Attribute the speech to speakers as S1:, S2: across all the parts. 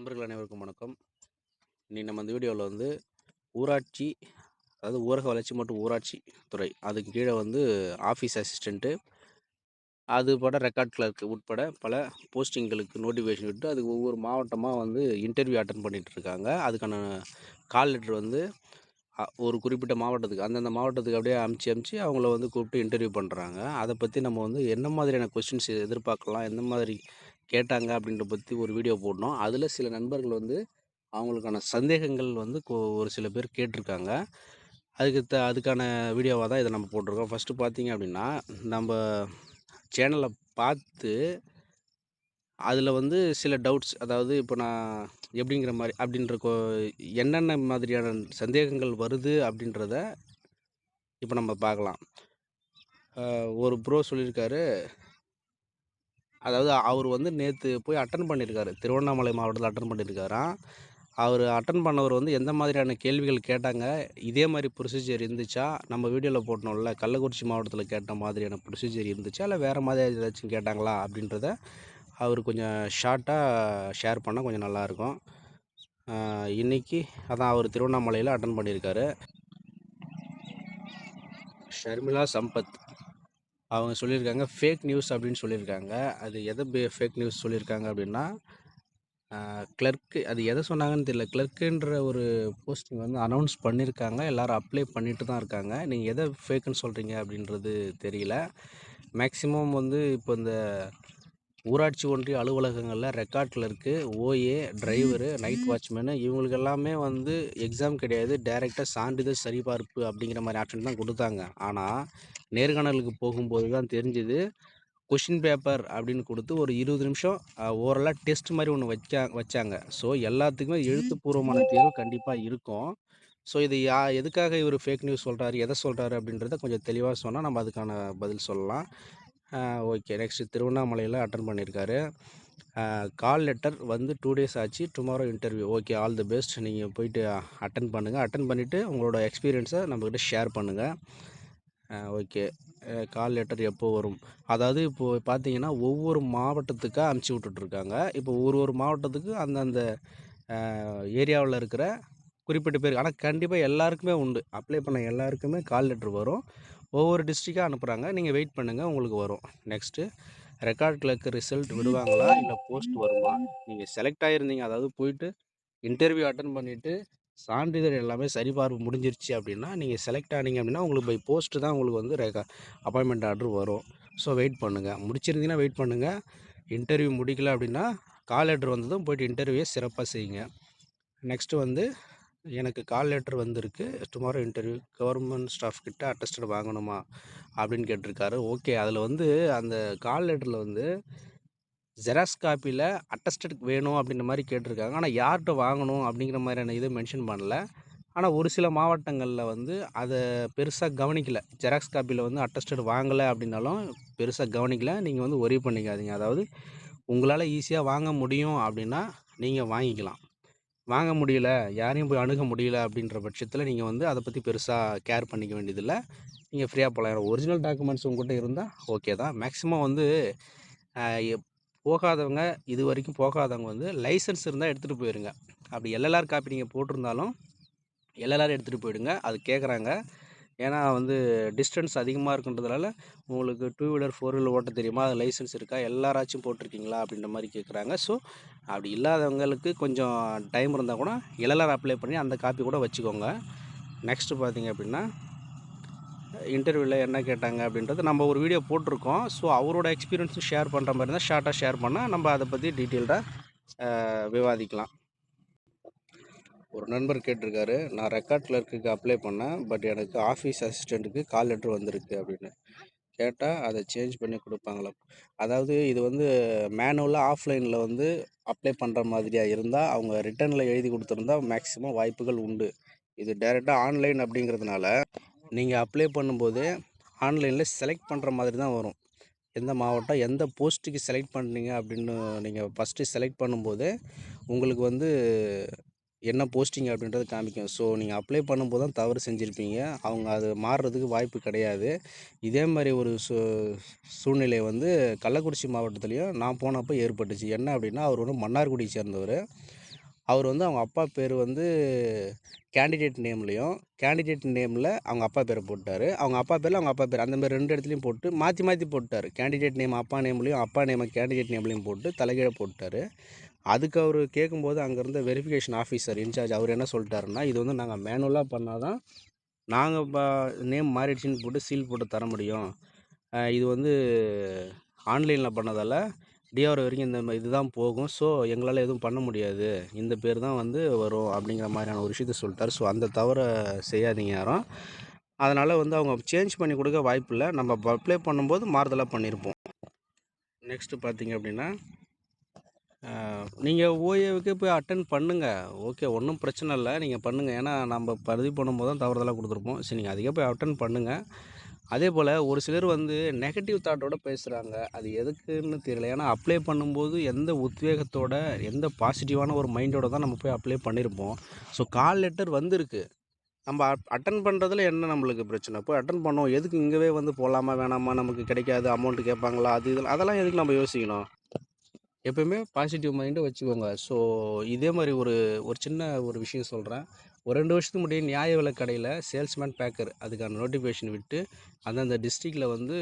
S1: நண்பர்கள் அனைவருக்கும் வணக்கம். இன்னைக்கு நம்ம இந்த வீடியோவில் ஊராட்சி, அதாவது ஊரக வளர்ச்சி மற்றும் ஊராட்சி துறை, அதுக்கு கீழே ஆஃபீஸ் அசிஸ்டண்ட்டு, அதுபட ரெக்கார்ட் கிளர்க் உட்பட பல போஸ்டிங்களுக்கு நோட்டிஃபிகேஷன் விட்டு அதுக்கு ஒவ்வொரு மாவட்டமாக இன்டர்வியூ அட்டன் பண்ணிட்டு இருக்காங்க. அதுக்கான கால் லெட்டர் ஒரு குறிப்பிட்ட மாவட்டத்துக்கு, அந்தந்த மாவட்டத்துக்கு அப்படியே அமுச்சு அவங்கள கூப்பிட்டு இன்டர்வியூ பண்ணுறாங்க. அதை பற்றி நம்ம என்ன மாதிரியான கொஸ்டின்ஸ் எதிர்பார்க்கலாம், எந்த மாதிரி கேட்டாங்க அப்படின்ற பற்றி ஒரு வீடியோ போடணும். அதில் சில நண்பர்கள் அவங்களுக்கான சந்தேகங்கள் ஒரு சில பேர் கேட்டிருக்காங்க. அதுக்கான வீடியோவாக தான் இதை நம்ம போட்டிருக்கோம். ஃபஸ்ட்டு பார்த்தீங்க அப்படின்னா, நம்ம சேனலை பார்த்து அதில் சில டவுட்ஸ், அதாவது இப்போ நான் எப்படிங்கிற மாதிரி அப்படின்ற என்னென்ன மாதிரியான சந்தேகங்கள் வருது அப்படின்றத இப்போ நம்ம பார்க்கலாம். ஒரு ப்ரோ சொல்லியிருக்காரு, அதாவது அவர் நேற்று போய் அட்டன் பண்ணியிருக்காரு, திருவண்ணாமலை மாவட்டத்தில் அட்டன் பண்ணியிருக்காராம். அவர் அட்டன் பண்ணவர் எந்த மாதிரியான கேள்விகள் கேட்டாங்க, இதே மாதிரி ப்ரொசீஜர் இருந்துச்சா, நம்ம வீடியோவில் போட்டோம்ல கள்ளக்குறிச்சி மாவட்டத்தில் கேட்ட மாதிரியான ப்ரொசீஜர் இருந்துச்சா, இல்லை வேறு மாதிரி ஏதாச்சும் கேட்டாங்களா அப்படின்றத அவர் கொஞ்சம் ஷார்ட்டாக ஷேர் பண்ணால் கொஞ்சம் நல்லாயிருக்கும். இன்றைக்கி அதான் அவர் திருவண்ணாமலையில் அட்டன் பண்ணியிருக்காரு. ஷர்மிளா சம்பத் அவங்க சொல்லியிருக்காங்க ஃபேக் நியூஸ் அப்படின்னு சொல்லியிருக்காங்க. அது எதை ஃபேக் நியூஸ் சொல்லியிருக்காங்க அப்படின்னா, கிளர்க்கு, அது எதை சொன்னாங்கன்னு தெரியல. கிளர்க்குன்ற ஒரு போஸ்டிங் அனௌன்ஸ் பண்ணியிருக்காங்க, எல்லோரும் அப்ளை பண்ணிட்டு தான் இருக்காங்க. நீங்கள் எதை ஃபேக்குன்னு சொல்கிறீங்க அப்படின்றது தெரியல. மேக்ஸிமம் இப்போ இந்த ஊராட்சி ஒன்றிய அலுவலகங்களில் record clerk, OA, driver, night watchman இவங்களுக்கு எல்லாமே எக்ஸாம் கிடையாது, டைரெக்டாக சான்றிதழ் சரிபார்ப்பு அப்படிங்கிற மாதிரி ஆப்ஷன் தான் கொடுத்தாங்க. ஆனால் நேர்காணலுக்கு போகும்போது தான் தெரிஞ்சுது, கொஷின் பேப்பர் அப்படின்னு கொடுத்து ஒரு 20 நிமிஷம் ஓரலாக டெஸ்ட் மாதிரி ஒன்று வச்சாங்க. ஸோ எல்லாத்துக்குமே எழுத்துப்பூர்வமான தேர்வு கண்டிப்பாக இருக்கும். ஸோ இது எதுக்காக இவர் ஃபேக் நியூஸ் சொல்கிறாரு, எதை சொல்கிறாரு அப்படின்றத கொஞ்சம் தெளிவாக சொன்னால் நம்ம அதுக்கான பதில் சொல்லலாம். ஓகே, நெக்ஸ்ட்டு திருவண்ணாமலையில் அட்டன் பண்ணியிருக்காரு. கால் லெட்டர் 2 டேஸ் ஆச்சு, tomorrow interview. Okay, all the best. நீங்கள் போயிட்டு அட்டன் பண்ணுங்கள். அட்டன் பண்ணிவிட்டு உங்களோட எக்ஸ்பீரியன்ஸை நம்மக்கிட்ட ஷேர் பண்ணுங்கள். ஓகே, கால் லெட்டர் எப்போ வரும்? அதாவது இப்போது பார்த்தீங்கன்னா ஒவ்வொரு மாவட்டத்துக்காக அனுப்பிச்சி விட்டுட்ருக்காங்க. இப்போ ஒரு மாவட்டத்துக்கு அந்தந்த ஏரியாவில் இருக்கிற குறிப்பிட்ட பேர், ஆனால் கண்டிப்பாக எல்லாருக்குமே உண்டு, அப்ளை பண்ண எல்லாருக்குமே கால் லெட்ரு வரும். ஒவ்வொரு டிஸ்ட்ரிக்டாக அனுப்புகிறாங்க. நீங்கள் வெயிட் பண்ணுங்கள், உங்களுக்கு வரும். நெக்ஸ்ட்டு, ரெக்கார்ட் கிளர்க்கு ரிசல்ட் விடுவாங்களா, இல்லை போஸ்ட் வருமா? நீங்கள் செலக்ட் ஆகிருந்தீங்க, அதாவது போயிட்டு இன்டர்வியூ அட்டன் பண்ணிவிட்டு சான்றிதழ் எல்லாமே சரிபார்ப்பு முடிஞ்சிருச்சு அப்படின்னா, நீங்கள் செலக்ட் ஆனீங்க அப்படின்னா உங்களுக்கு பை போஸ்ட்டு தான் உங்களுக்கு அப்பாயின்மெண்ட் ஆர்டர் வரும். ஸோ வெயிட் பண்ணுங்கள். முடிச்சிருந்தீங்கன்னா வெயிட் பண்ணுங்கள். இன்டர்வியூ முடிக்கல அப்படின்னா கால் லெட்ரு வந்ததும் போய்ட்டு இன்டர்வியூவை சிறப்பாக செய்யுங்க. நெக்ஸ்ட்டு எனக்கு கால் லெட்டர் வந்திருக்கு, டுமாரோ இன்டர்வியூ, கவர்மெண்ட் ஸ்டாஃப் கிட்ட அட்டஸ்டட் வாங்கணுமா அப்படின்னு கேட்டிருக்காரு. ஓகே, அதில் அந்த கால் லெட்டரில் ஜெராக்ஸ் காப்பியில் அட்டஸ்டட் வேணும் அப்படின்ற மாதிரி கேட்டிருக்காங்க. ஆனால் யார்கிட்ட வாங்கணும் அப்படிங்கிற மாதிரியான இதை மென்ஷன் பண்ணல. ஆனால் ஒரு சில மாவட்டங்களில் அதை பெருசாக கவனிக்கலை. ஜெராக்ஸ் காப்பியில் அட்டஸ்டட் வாங்கலை அப்படின்னாலும் பெருசாக கவனிக்கலை. நீங்கள் ஒரி பண்ணிக்காதீங்க. அதாவது உங்களால் ஈஸியாக வாங்க முடியும் அப்படின்னா நீங்கள் வாங்கிக்கலாம். வாங்க முடியல, யாரையும் போய் அணுக முடியல அப்படின்ற பட்சத்தில் நீங்கள் அதை பற்றி பெருசாக கேர் பண்ணிக்க வேண்டியதில்லை. நீங்கள் ஃப்ரீயாக போகலாம். ஒரிஜினல் டாக்குமெண்ட்ஸ் உங்கள்கிட்ட இருந்தால் ஓகே தான். மேக்ஸிமம் போகாதவங்க, இது வரைக்கும் போகாதவங்க லைசன்ஸ் இருந்தால் எடுத்துகிட்டு போயிருங்க. அப்படி எல்எல்ஆர் காப்பி நீங்கள் போட்டிருந்தாலும் எல்எல்ஆர் எடுத்துகிட்டு போயிடுங்க. அது கேட்குறாங்க. ஏன்னா டிஸ்டன்ஸ் அதிகமாக இருக்குன்றதுனால உங்களுக்கு 2 வீலர் 4 வீலர் ஓட்ட தெரியுமா, அது லைசன்ஸ் இருக்கா, எல்லாராச்சும் போட்டிருக்கீங்களா அப்படின்ற மாதிரி கேட்குறாங்க. ஸோ அப்படி இல்லாதவங்களுக்கு கொஞ்சம் டைம் இருந்தால் கூட எல்எல்ஆர் அப்ளை பண்ணி அந்த காப்பி கூட வச்சுக்கோங்க. நெக்ஸ்ட்டு பார்த்தீங்க அப்படின்னா, இன்டர்வியூவில் என்ன கேட்டாங்க அப்படின்றது நம்ம ஒரு வீடியோ போட்டிருக்கோம். ஸோ அவரோட எக்ஸ்பீரியன்ஸும் ஷேர் பண்ணுற மாதிரி இருந்தால் ஷார்ட்டாக ஷேர் பண்ணால் நம்ம அதை பற்றி டீட்டெயில்டாக விவாதிக்கலாம். ஒரு நண்பர் கேட்டிருக்காரு, நான் ரெக்கார்ட் கிளர்க்குக்கு அப்ளை பண்ணேன், பட் எனக்கு ஆஃபீஸ் அசிஸ்டண்ட்டுக்கு கால் லெட்ரு வந்திருக்கு அப்படின்னு கேட்டால் அதை சேஞ்ச் பண்ணி கொடுப்பாங்களா? அதாவது இது மேனுவலாக ஆஃப்லைனில் அப்ளை பண்ணுற மாதிரியாக இருந்தால் அவங்க ரிட்டனில் எழுதி கொடுத்துருந்தா மேக்ஸிமம் வாய்ப்புகள் உண்டு. இது டைரெக்டாக ஆன்லைன் அப்படிங்கிறதுனால நீங்கள் அப்ளை பண்ணும்போது ஆன்லைனில் செலக்ட் பண்ணுற மாதிரி தான் வரும். எந்த மாவட்டம், எந்த போஸ்ட்டுக்கு செலக்ட் பண்ணீங்க அப்படின்னு நீங்கள் ஃபஸ்ட்டு செலக்ட் பண்ணும்போது உங்களுக்கு என்ன போஸ்டிங் அப்படின்றது காமிக்கும். ஸோ நீங்கள் அப்ளை பண்ணும்போது தான் தவறு செஞ்சுருப்பீங்க. அவங்க அது மாறுறதுக்கு வாய்ப்பு கிடையாது. இதே மாதிரி ஒரு சூழ்நிலை கள்ளக்குறிச்சி மாவட்டத்துலேயும் நான் போனப்போ ஏற்பட்டுச்சு. என்ன அப்படின்னா, அவர் மன்னார்குடியை சேர்ந்தவர். அவர் வந்து அவங்க அப்பா பேர் வந்து கேண்டிடேட் நேம்லேயும், கேண்டிடேட் நேமில் அவங்க அப்பா பேரை போட்டார். அவங்க அப்பா பேரில் அவங்க அப்பா பேர் அந்த மாதிரி 2 இடத்துலையும் போட்டு மாற்றி மாற்றி போட்டார். கேண்டிடேட் நேம் அப்பா நேம்லேயும், அப்பா நேமை கேண்டிடேட் நேம்லேயும் போட்டு தலைகீழ போட்டார். அதுக்கு அவர் கேட்கும்போது அங்கே இருந்த வெரிஃபிகேஷன் ஆஃபீஸர் இன்சார்ஜ் அவர் என்ன சொல்லிட்டாருன்னா, இது வந்து நாங்கள் மேனுவலாக பண்ணால் தான் நாங்கள் நேம் மாறிடுச்சுன்னு போட்டு சீல் போட்டு தர முடியும். இது வந்து ஆன்லைனில் பண்ணதால் டிஆர்ஓ வரைக்கும் இந்த இதுதான் போகும். ஸோ எங்களால் எதுவும் பண்ண முடியாது. இந்த பேர் தான் வந்து வரும் அப்படிங்கிற மாதிரியான ஒரு விஷயத்த சொல்லிட்டாரு. ஸோ அந்த தவறை செய்யாதீங்க யாரும். அதனால் வந்து அவங்க சேஞ்ச் பண்ணி கொடுக்க வாய்ப்பில்லை. நம்ம அப்ளை பண்ணும்போது மாறுதலாக பண்ணியிருப்போம். நெக்ஸ்ட்டு பார்த்தீங்க அப்படின்னா, நீங்கள் ஓஏவுக்கே போய் அட்டென்ட் பண்ணுங்கள். ஓகே, ஒன்றும் பிரச்சனை இல்லை, நீங்கள் பண்ணுங்கள். ஏன்னா நம்ம பதிவு பண்ணும்போது தான் தவறுதலாக கொடுத்துருப்போம். சரி, நீங்கள் அதுக்கே போய் அட்டென்ட் பண்ணுங்கள். அதே போல் ஒரு சிலர் வந்து நெகட்டிவ் தாட்டோட பேசுகிறாங்க. அது எதுக்குன்னு தெரியல. ஏன்னா அப்ளை பண்ணும்போது எந்த உத்வேகத்தோட, எந்த பாசிட்டிவான ஒரு மைண்டோட தான் நம்ம போய் அப்ளை பண்ணியிருப்போம். ஸோ கால் லெட்டர் வந்திருக்கு. நம்ம அட்டன் பண்ணுறதுல என்ன நம்மளுக்கு பிரச்சனை? போய் அட்டன் பண்ணோம். எதுக்கு இங்கேவே வந்து போகலாமா வேணாமா, நமக்கு கிடைக்காது, அமௌண்ட்டு கேட்பாங்களா, அது இதெல்லாம் அதெல்லாம் எதுக்கு நம்ம யோசிக்கணும்? எப்பயுமே பாசிட்டிவ் மைண்டை வச்சுக்கோங்க. ஸோ இதே மாதிரி ஒரு ஒரு சின்ன ஒரு விஷயம் சொல்கிறேன். ஒரு 2 வருஷத்துக்கு முன்னாடி நியாய விலைக் கடையில் சேல்ஸ்மேன் பேக்கர் அதுக்கான நோட்டிஃபிகேஷன் விட்டு அந்தந்த டிஸ்ட்ரிக்டில் வந்து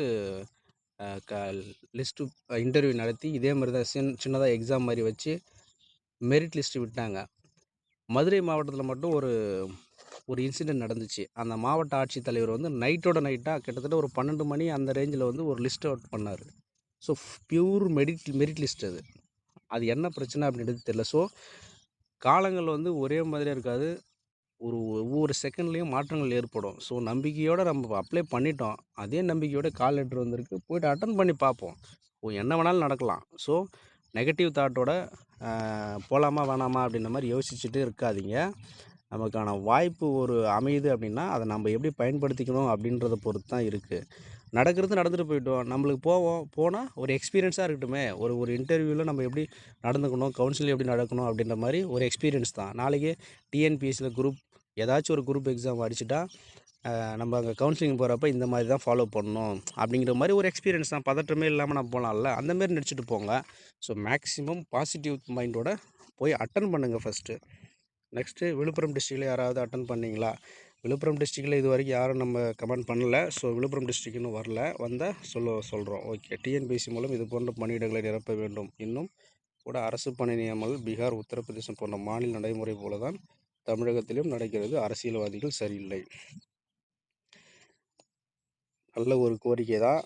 S1: லிஸ்ட்டு இன்டர்வியூ நடத்தி இதே மாதிரி தான் சின்னதாக எக்ஸாம் மாதிரி வச்சு மெரிட் லிஸ்ட்டு விட்டாங்க. மதுரை மாவட்டத்தில் மட்டும் ஒரு இன்சிடெண்ட் நடந்துச்சு. அந்த மாவட்ட ஆட்சித்தலைவர் வந்து நைட்டோட நைட்டாக கிட்டத்தட்ட ஒரு 12 மணி அந்த ரேஞ்சில் வந்து ஒரு லிஸ்ட் அவுட் பண்ணார். ஸோ பியூர் மெரிட் லிஸ்ட் அது. அது என்ன பிரச்சனை அப்படின்றது தெரியல. ஸோ காலங்கள் வந்து ஒரே மாதிரியாக இருக்காது. ஒவ்வொரு செகண்ட்லேயும் மாற்றங்கள் ஏற்படும். ஸோ நம்பிக்கையோடு நம்ம அப்ளை பண்ணிட்டோம். அதே நம்பிக்கையோட கால் லெட்டர் வந்திருக்கு. போய்ட்டு அட்டன் பண்ணி பார்ப்போம். என்ன வேணாலும் நடக்கலாம். ஸோ நெகட்டிவ் தாட்டோட போகலாமா வேணாமா அப்படின்ற மாதிரி யோசிச்சுட்டு இருக்காதீங்க. நமக்கான வாய்ப்பு ஒரு அமையுது அப்படின்னா அதை நம்ம எப்படி பயன்படுத்திக்கணும் அப்படின்றத பொறுத்து தான் இருக்குது. நடக்கிறது நடந்துட்டு போயிட்டோம். நம்மளுக்கு போனால் ஒரு எக்ஸ்பீரியன்ஸாக இருக்கட்டுமே. ஒரு இன்டர்வியூவில் நம்ம எப்படி நடந்துக்கணும், கவுன்சிலிங் எப்படி நடக்கணும் அப்படின்ற மாதிரி ஒரு எக்ஸ்பீரியன்ஸ் தான். நாளைக்கு டிஎன்பிஎஸ்சியில் ஏதாச்சும் ஒரு குரூப் எக்ஸாம் அடிச்சுட்டா நம்ம அங்கே கவுன்சிலிங் போகிறப்ப இந்த மாதிரி தான் ஃபாலோ பண்ணணும் அப்படிங்கிற மாதிரி ஒரு எக்ஸ்பீரியன்ஸ் தான். பதட்டமே இல்லாமல் நம்ம போகலாம்ல, அந்தமாரி நினச்சிட்டு போங்க. ஸோ மேக்ஸிமம் பாசிட்டிவ் மைண்டோட போய் அட்டன் பண்ணுங்கள் ஃபஸ்ட்டு. நெக்ஸ்ட்டு விழுப்புரம் டிஸ்ட்ரிக்டில் யாராவது அட்டன் பண்ணிங்களா? விழுப்புரம் டிஸ்ட்ரிக்டில் இது வரைக்கும் யாரும் நம்ம கமெண்ட் பண்ணல. ஸோ விழுப்புரம் டிஸ்ட்ரிக்ட் இன்னும் வரல. வந்தால் சொல்கிறோம். ஓகே, டிஎன்பிஎஸ்சி மூலம் இது போன்ற பணியிடங்களை நிரப்ப வேண்டும். இன்னும் கூட அரசு பணி நியமனங்கள் பீகார், உத்தரப்பிரதேசம் போன்ற மாநில நடைமுறை போல தான் தமிழகத்திலும் நடக்கிறது. அரசியல்வாதிகள் சரியில்லை. நல்ல ஒரு கோரிக்கை தான்.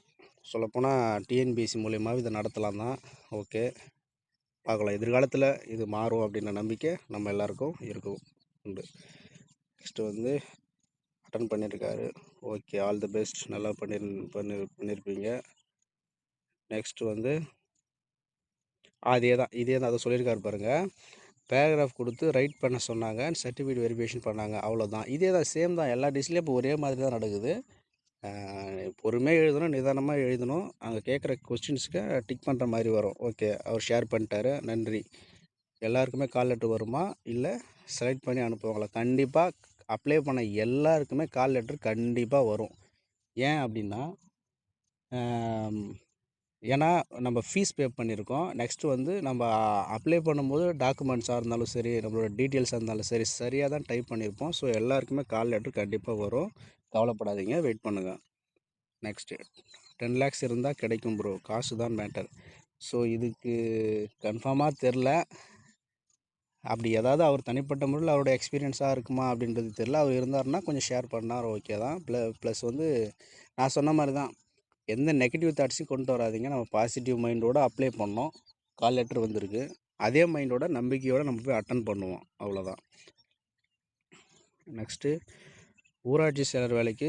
S1: சொல்லப்போனால் டிஎன்பிஎஸ்சி மூலியமாக இதை நடத்தலாம் தான். ஓகே, பார்க்கலாம். எதிர்காலத்தில் இது மாறும் அப்படின்ற நம்பிக்கை நம்ம எல்லாருக்கும் உண்டு. நெக்ஸ்ட்டு வந்து அட்டன் பண்ணியிருக்காரு. Okay, all the best. நல்லா பண்ணியிருப்பீங்க. நெக்ஸ்ட்டு வந்து இதே தான் அதை சொல்லியிருக்காரு பாருங்கள். பேராகிராஃப் கொடுத்து ரைட் பண்ண சொன்னாங்க, சர்டிஃபிகேட் வெரிஃபிகேஷன் பண்ணாங்க, அவ்வளோதான். இதே தான், சேம் தான். எல்லா டிஸ்ட்ரிக்ட்லேயும் இப்போ ஒரே மாதிரி தான் நடக்குது. பொறுமையாக எழுதணும், நிதானமாக எழுதணும். அங்கே கேட்குற கொஸ்டின்ஸுக்கு டிக் பண்ணுற மாதிரி வரும். ஓகே, அவர் ஷேர் பண்ணிட்டாரு, நன்றி. எல்லாருக்குமே கால் லெட்ரு வருமா, இல்லை செலக்ட் பண்ணி அனுப்புவாங்களா? கண்டிப்பாக அப்ளை பண்ண எல்லாருக்குமே கால் லெட்ரு கண்டிப்பாக வரும். ஏன் அப்படின்னா, ஏன்னா நம்ம ஃபீஸ் பே பண்ணியிருக்கோம். நெக்ஸ்ட்டு வந்து நம்ம அப்ளை பண்ணும்போது டாக்குமெண்ட்ஸாக இருந்தாலும் சரி, நம்மளோட டீட்டெயில்ஸாக இருந்தாலும் சரி, சரியாக தான் டைப் பண்ணியிருப்போம். ஸோ எல்லாருக்குமே கால் லெட்ரு கண்டிப்பாக வரும். கவலைப்படாதீங்க, வெயிட் பண்ணுங்கள். நெக்ஸ்ட்டு 10 lakhs இருந்தால் கிடைக்கும் ப்ரோ, காசு தான் மேட்டர். ஸோ இதுக்கு கன்ஃபார்மாக தெரில. அப்படி ஏதாவது அவர் தனிப்பட்ட முறையில் அவரோட எக்ஸ்பீரியன்ஸாக இருக்குமா அப்படின்றது தெரில. அவர் இருந்தாருன்னா கொஞ்சம் ஷேர் பண்ணார், ஓகே தான். ப்ளஸ் வந்து நான் சொன்ன மாதிரி தான், எந்த நெகட்டிவ் தாட்ஸையும் கொண்டு வராதிங்க. நம்ம பாசிட்டிவ் மைண்டோடு அப்ளை பண்ணோம், கால் லெட்டர் வந்திருக்கு. அதே மைண்டோட நம்பிக்கையோடு நம்ம போய் அட்டன் பண்ணுவோம், அவ்வளோதான். நெக்ஸ்ட்டு ஊராட்சி செயலர் வேலைக்கு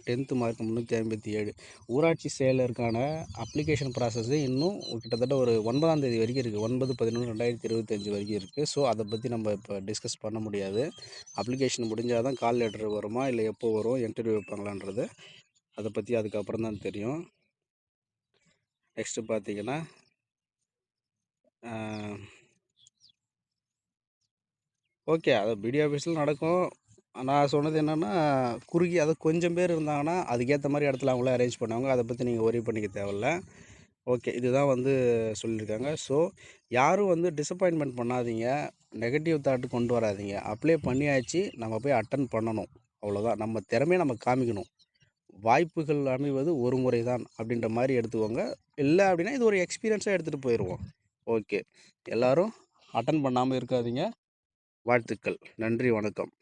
S1: 10th மார்க் 357. ஊராட்சி செயலருக்கான அப்ளிகேஷன் ப்ராசஸ்ஸு இன்னும் கிட்டத்தட்ட ஒரு 9ஆம் தேதி வரைக்கும் இருக்குது. 9/11/2025 வரைக்கும் இருக்குது. ஸோ அதை பற்றி நம்ம இப்போ டிஸ்கஸ் பண்ண முடியாது. அப்ளிகேஷன் முடிஞ்சால் தான் கால் லெட்டர் வருமா, இல்லை எப்போ வரும், இன்டர்வியூ வைப்பாங்களான்றது அதை பற்றி அதுக்கப்புறம் தான் தெரியும். நெக்ஸ்ட்டு பார்த்தீங்கன்னா, ஓகே, அது பிடிஓ ஆஃபீஸில் நடக்கும். நான் சொன்னது என்னென்னா, அதை கொஞ்சம் பேர் இருந்தாங்கன்னா அதுக்கேற்ற மாதிரி இடத்துல அவங்களே அரேஞ்ச் பண்ணுவாங்க. அதை பற்றி நீங்கள் ஒரி பண்ணிக்க தேவையில்ல. ஓகே, இதுதான் வந்து சொல்லியிருக்காங்க. ஸோ யாரும் வந்து டிசப்பாயின்மெண்ட் பண்ணாதீங்க. நெகட்டிவ் தாட் கொண்டு வராதீங்க. அப்ளை பண்ணியாச்சு, நம்ம போய் அட்டெண்ட் பண்ணணும். அவ்வளோதான். நம்ம திறமைய நம்ம காமிக்கணும். வாய்ப்புகள் அமைவது ஒரு முறை தான் அப்படின்ற மாரி எடுத்துக்கோங்க. இல்ல அப்படின்னா இது ஒரு எக்ஸ்பீரியன்ஸா எடுத்துகிட்டு போயிருவோம். ஓகே. எல்லாரும் அட்டெண்ட் பண்ணாம இருக்காதீங்க. வாழ்த்துக்கள். நன்றி, வணக்கம்.